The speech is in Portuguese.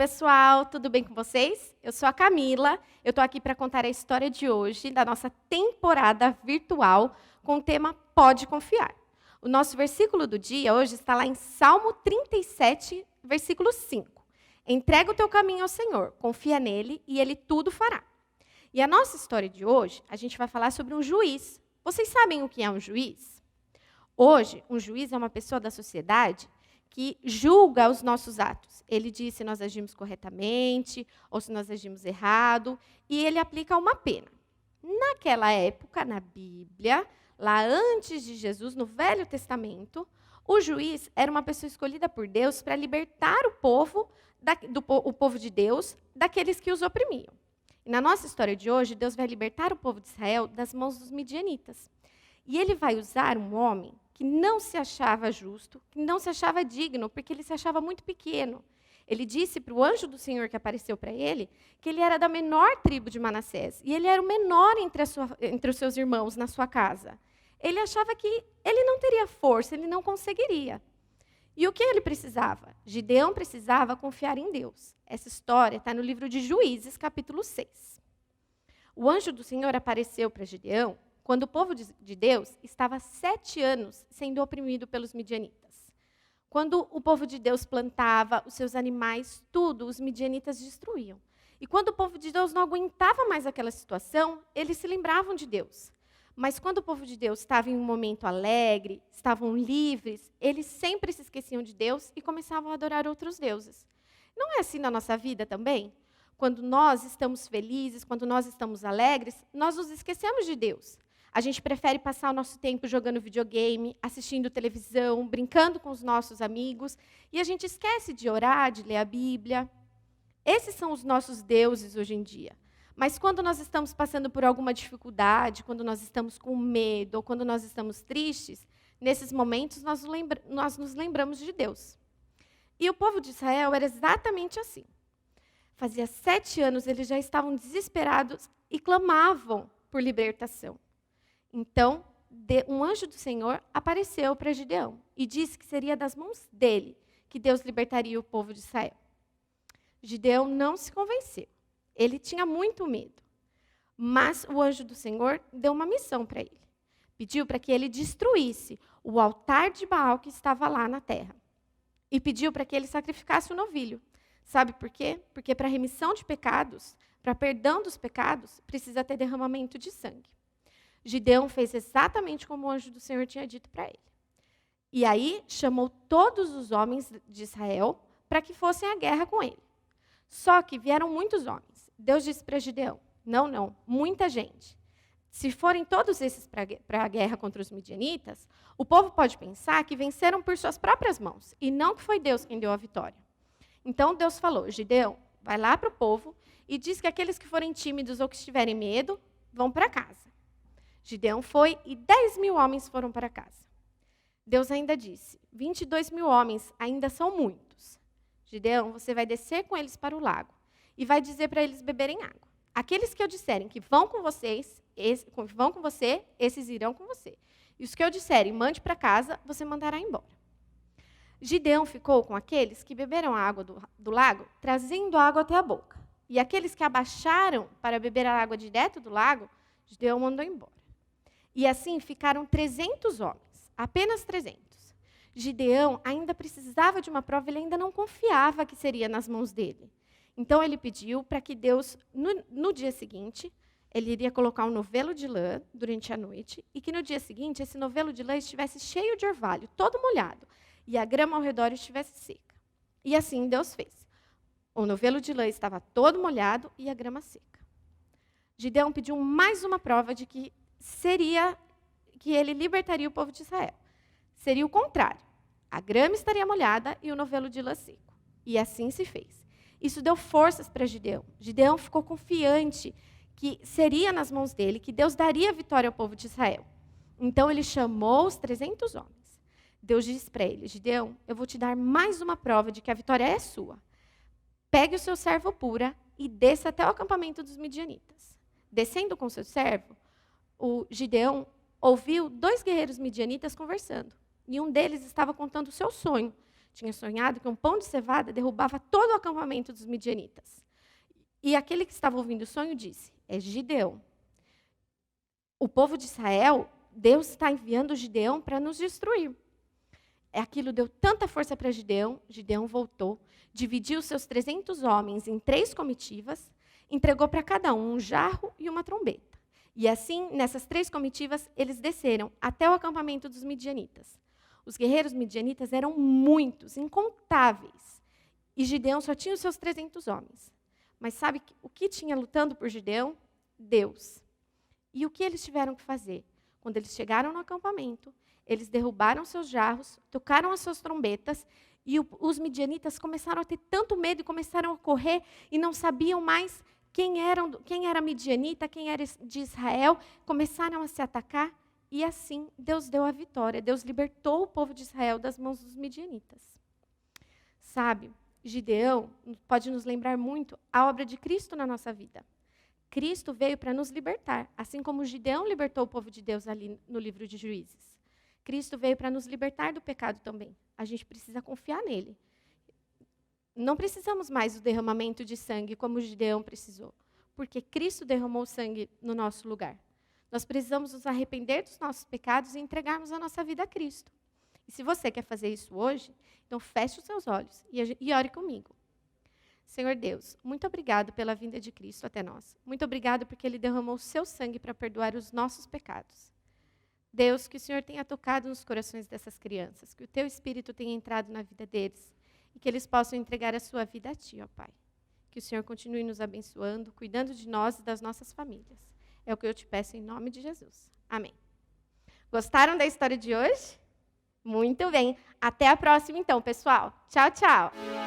pessoal, tudo bem com vocês? Eu sou a Camila, eu estou aqui para contar a história de hoje, da nossa temporada virtual, com o tema Pode Confiar. O nosso versículo do dia hoje está lá em Salmo 37, versículo 5. Entrega o teu caminho ao Senhor, confia nele e ele tudo fará. E a nossa história de hoje, a gente vai falar sobre um juiz. Vocês sabem o que é um juiz? Hoje, um juiz é uma pessoa da sociedade que julga os nossos atos. Ele diz se nós agimos corretamente ou se nós agimos errado, e ele aplica uma pena. Naquela época, na Bíblia, lá antes de Jesus, no Velho Testamento, o juiz era uma pessoa escolhida por Deus para libertar o povo, o povo de Deus daqueles que os oprimiam. E na nossa história de hoje, Deus vai libertar o povo de Israel das mãos dos midianitas. E ele vai usar um homem que não se achava justo, que não se achava digno, porque ele se achava muito pequeno. Ele disse para o anjo do Senhor que apareceu para ele que ele era da menor tribo de Manassés, e ele era o menor entre os seus irmãos na sua casa. Ele achava que ele não teria força, ele não conseguiria. E o que ele precisava? Gideão precisava confiar em Deus. Essa história está no livro de Juízes, capítulo 6. O anjo do Senhor apareceu para Gideão quando o povo de Deus estava há 7 anos sendo oprimido pelos midianitas. Quando o povo de Deus plantava, os seus animais, tudo, os midianitas destruíam. E quando o povo de Deus não aguentava mais aquela situação, eles se lembravam de Deus. Mas quando o povo de Deus estava em um momento alegre, estavam livres, eles sempre se esqueciam de Deus e começavam a adorar outros deuses. Não é assim na nossa vida também? Quando nós estamos felizes, quando nós estamos alegres, nós nos esquecemos de Deus. A gente prefere passar o nosso tempo jogando videogame, assistindo televisão, brincando com os nossos amigos, e a gente esquece de orar, de ler a Bíblia. Esses são os nossos deuses hoje em dia. Mas quando nós estamos passando por alguma dificuldade, quando nós estamos com medo, ou quando nós estamos tristes, nesses momentos nós nos lembramos de Deus. E o povo de Israel era exatamente assim. Fazia 7 anos eles já estavam desesperados e clamavam por libertação. Então, um anjo do Senhor apareceu para Gideão e disse que seria das mãos dele que Deus libertaria o povo de Israel. Gideão não se convenceu. Ele tinha muito medo. Mas o anjo do Senhor deu uma missão para ele. Pediu para que ele destruísse o altar de Baal que estava lá na terra. E pediu para que ele sacrificasse o novilho. Sabe por quê? Porque para remissão de pecados, para perdão dos pecados, precisa ter derramamento de sangue. Gideão fez exatamente como o anjo do Senhor tinha dito para ele. E aí chamou todos os homens de Israel para que fossem à guerra com ele. Só que vieram muitos homens. Deus disse para Gideão: não, muita gente. Se forem todos esses para a guerra contra os midianitas, o povo pode pensar que venceram por suas próprias mãos, e não que foi Deus quem deu a vitória. Então Deus falou: Gideão, vai lá para o povo e diz que aqueles que forem tímidos ou que estiverem medo, vão para casa. Gideão foi e 10.000 homens foram para casa. Deus ainda disse: 22.000 homens ainda são muitos. Gideão, você vai descer com eles para o lago e vai dizer para eles beberem água. Aqueles que eu disserem que vão com você, esses irão com você. E os que eu disserem, mande para casa, você mandará embora. Gideão ficou com aqueles que beberam a água do lago, trazendo a água até a boca. E aqueles que abaixaram para beber a água direto do lago, Gideão mandou embora. E assim ficaram 300 homens, apenas 300. Gideão ainda precisava de uma prova, ele ainda não confiava que seria nas mãos dele. Então ele pediu para que Deus, no dia seguinte, ele iria colocar um novelo de lã durante a noite, e que no dia seguinte esse novelo de lã estivesse cheio de orvalho, todo molhado, e a grama ao redor estivesse seca. E assim Deus fez. O novelo de lã estava todo molhado e a grama seca. Gideão pediu mais uma prova de que ele libertaria o povo de Israel. Seria o contrário. A grama estaria molhada e o novelo de lã seco. E assim se fez. Isso deu forças para Gideão. Gideão ficou confiante que seria nas mãos dele, que Deus daria vitória ao povo de Israel. Então ele chamou os 300 homens. Deus disse para ele: Gideão, eu vou te dar mais uma prova de que a vitória é sua. Pegue o seu servo Pura e desça até o acampamento dos midianitas. Descendo com seu servo, o Gideão ouviu 2 guerreiros midianitas conversando. E um deles estava contando o seu sonho, tinha sonhado que um pão de cevada derrubava todo o acampamento dos midianitas. E aquele que estava ouvindo o sonho disse: é Gideão. O povo de Israel, Deus está enviando Gideão para nos destruir. Aquilo deu tanta força para Gideão. Gideão voltou, dividiu seus 300 homens em 3 comitivas, entregou para cada um jarro e uma trombeta. E assim, nessas 3 comitivas, eles desceram até o acampamento dos midianitas. Os guerreiros midianitas eram muitos, incontáveis. E Gideão só tinha os seus 300 homens. Mas sabe o que tinha lutando por Gideão? Deus. E o que eles tiveram que fazer? Quando eles chegaram no acampamento, eles derrubaram seus jarros, tocaram as suas trombetas, e os midianitas começaram a ter tanto medo e começaram a correr e não sabiam mais quem era midianita, quem era de Israel, começaram a se atacar, e assim Deus deu a vitória. Deus libertou o povo de Israel das mãos dos midianitas. Sabe, Gideão pode nos lembrar muito a obra de Cristo na nossa vida. Cristo veio para nos libertar, assim como Gideão libertou o povo de Deus ali no livro de Juízes. Cristo veio para nos libertar do pecado também. A gente precisa confiar nele. Não precisamos mais do derramamento de sangue como Gideão precisou, porque Cristo derramou sangue no nosso lugar. Nós precisamos nos arrepender dos nossos pecados e entregarmos a nossa vida a Cristo. E se você quer fazer isso hoje, então feche os seus olhos e ore comigo. Senhor Deus, muito obrigado pela vinda de Cristo até nós. Muito obrigado porque Ele derramou o seu sangue para perdoar os nossos pecados. Deus, que o Senhor tenha tocado nos corações dessas crianças, que o teu Espírito tenha entrado na vida deles e que eles possam entregar a sua vida a ti, ó Pai. Que o Senhor continue nos abençoando, cuidando de nós e das nossas famílias. É o que eu te peço em nome de Jesus. Amém. Gostaram da história de hoje? Muito bem. Até a próxima, então, pessoal. Tchau, tchau.